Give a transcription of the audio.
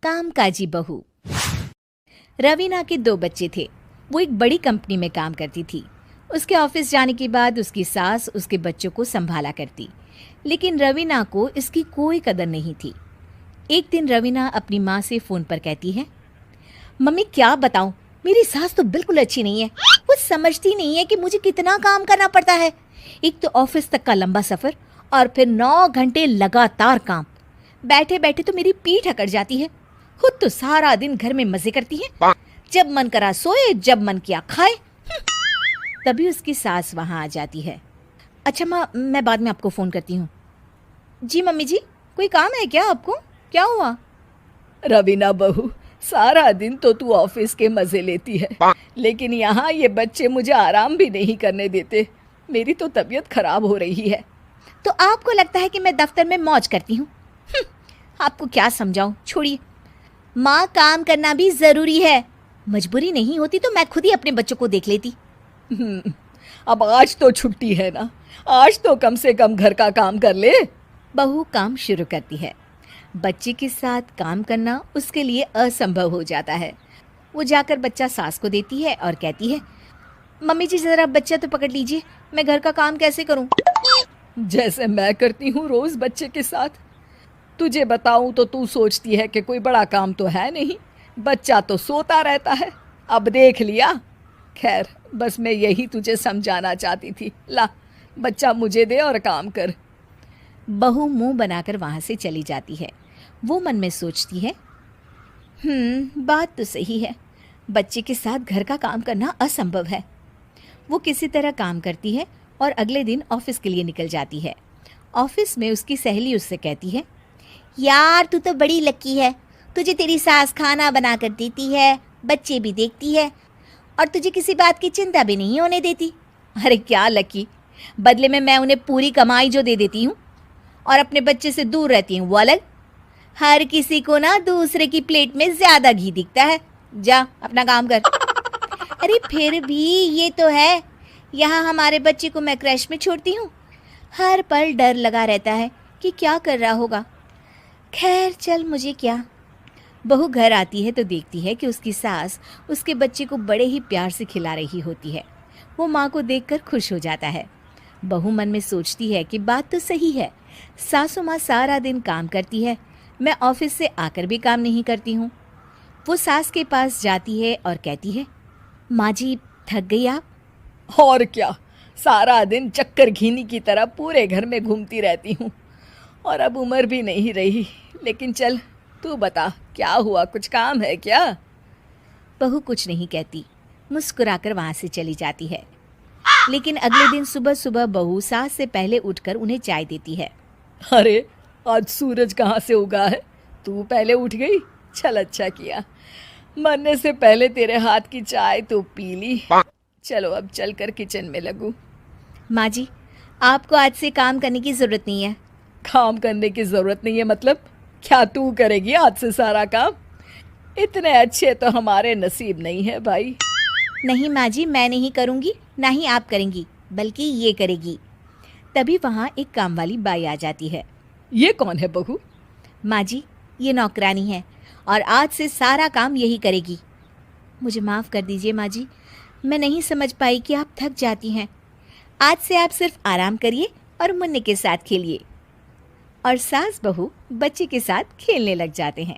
कामकाजी बहू। रवीना के 2 बच्चे थे। वो एक बड़ी कंपनी में काम करती थी। उसके ऑफिस जाने के बाद उसकी सास उसके बच्चों को संभाला करती, लेकिन रवीना को इसकी कोई कदर नहीं थी। एक दिन रवीना अपनी माँ से फ़ोन पर कहती है, मम्मी क्या बताऊं, मेरी सास तो बिल्कुल अच्छी नहीं है। वो समझती नहीं है कि मुझे कितना काम करना पड़ता है। एक तो ऑफिस तक का लंबा सफ़र और फिर 9 घंटे लगातार काम। बैठे बैठे तो मेरी पीठ अकड़ जाती है। खुद तो सारा दिन घर में मजे करती है, जब मन करा सोए, जब मन किया खाए। तभी उसकी सास वहाँ आ जाती है। अच्छा माँ, मैं बाद में आपको फ़ोन करती हूँ। जी मम्मी जी, कोई काम है क्या आपको? क्या हुआ? रवीना बहू, सारा दिन तो तू ऑफिस के मजे लेती है, लेकिन यहाँ ये बच्चे मुझे आराम भी नहीं करने देते। मेरी तो तबीयत खराब हो रही है। तो आपको लगता है कि मैं दफ्तर में मौज करती हूँ? आपको क्या समझाऊं, छोड़िए। माँ, काम करना भी ज़रूरी है। मजबूरी नहीं होती तो मैं खुद ही अपने बच्चों को देख लेती। अब आज तो छुट्टी है ना, आज तो कम से कम घर का काम कर ले। बहू काम शुरू करती है। बच्चे के साथ काम करना उसके लिए असंभव हो जाता है। वो जाकर बच्चा सास को देती है और कहती है, मम्मी जी ज़रा बच्चा तो पकड़ लीजिए, मैं घर का काम कैसे करूं? जैसे मैं करती हूँ रोज बच्चे के साथ। तुझे बताऊं तो तू सोचती है कि कोई बड़ा काम तो है नहीं, बच्चा तो सोता रहता है। अब देख लिया। खैर, बस मैं यही तुझे समझाना चाहती थी। ला, बच्चा मुझे दे और काम कर। बहू मुंह बनाकर वहाँ से चली जाती है। वो मन में सोचती है, बात तो सही है, बच्चे के साथ घर का काम करना असंभव है। वो किसी तरह काम करती है और अगले दिन ऑफिस के लिए निकल जाती है। ऑफिस में उसकी सहेली उससे कहती है, यार तू तो बड़ी लकी है, तुझे तेरी सास खाना बना कर देती है, बच्चे भी देखती है और तुझे किसी बात की चिंता भी नहीं होने देती। अरे क्या लकी, बदले में मैं उन्हें पूरी कमाई जो दे देती हूँ और अपने बच्चे से दूर रहती हूँ वो अलग। हर किसी को ना दूसरे की प्लेट में ज़्यादा घी दिखता है। जा अपना काम कर। अरे फिर भी ये तो है, यहाँ हमारे बच्चे को मैं क्रैश में छोड़ती हूँ, हर पल डर लगा रहता है कि क्या कर रहा होगा। खैर चल, मुझे क्या। बहू घर आती है तो देखती है कि उसकी सास उसके बच्चे को बड़े ही प्यार से खिला रही होती है। वो माँ को देखकर खुश हो जाता है। बहू मन में सोचती है कि बात तो सही है, सासू माँ सारा दिन काम करती है, मैं ऑफिस से आकर भी काम नहीं करती हूँ। वो सास के पास जाती है और कहती है, माँ जी थक गई आप? और क्या, सारा दिन चक्कर घीनी की तरह पूरे घर में घूमती रहती हूँ और अब उम्र भी नहीं रही। लेकिन चल तू बता, क्या हुआ, कुछ काम है क्या? बहू कुछ नहीं कहती, मुस्कुराकर वहाँ से चली जाती है। लेकिन अगले दिन सुबह सुबह बहू सास से पहले उठकर उन्हें चाय देती है। अरे आज सूरज कहाँ से उगा है, तू पहले उठ गई। चल अच्छा किया, मरने से पहले तेरे हाथ की चाय तो पी ली। चलो अब चलकर किचन में लगूं। माँ जी, आपको आज से काम करने की ज़रूरत नहीं है। काम करने की ज़रूरत नहीं है मतलब? क्या तू करेगी आज से सारा काम? इतने अच्छे तो हमारे नसीब नहीं है भाई। नहीं माँ जी, मैं नहीं करूँगी, ना ही आप करेंगी, बल्कि ये करेगी। तभी वहाँ एक काम वाली बाई आ जाती है। ये कौन है बहू? माँ जी, ये नौकरानी है और आज से सारा काम यही करेगी। मुझे माफ़ कर दीजिए माँ जी, मैं नहीं समझ पाई कि आप थक जाती हैं। आज से आप सिर्फ आराम करिए और मुन्ने के साथ खेलिए। और सास बहू बच्चे के साथ खेलने लग जाते हैं।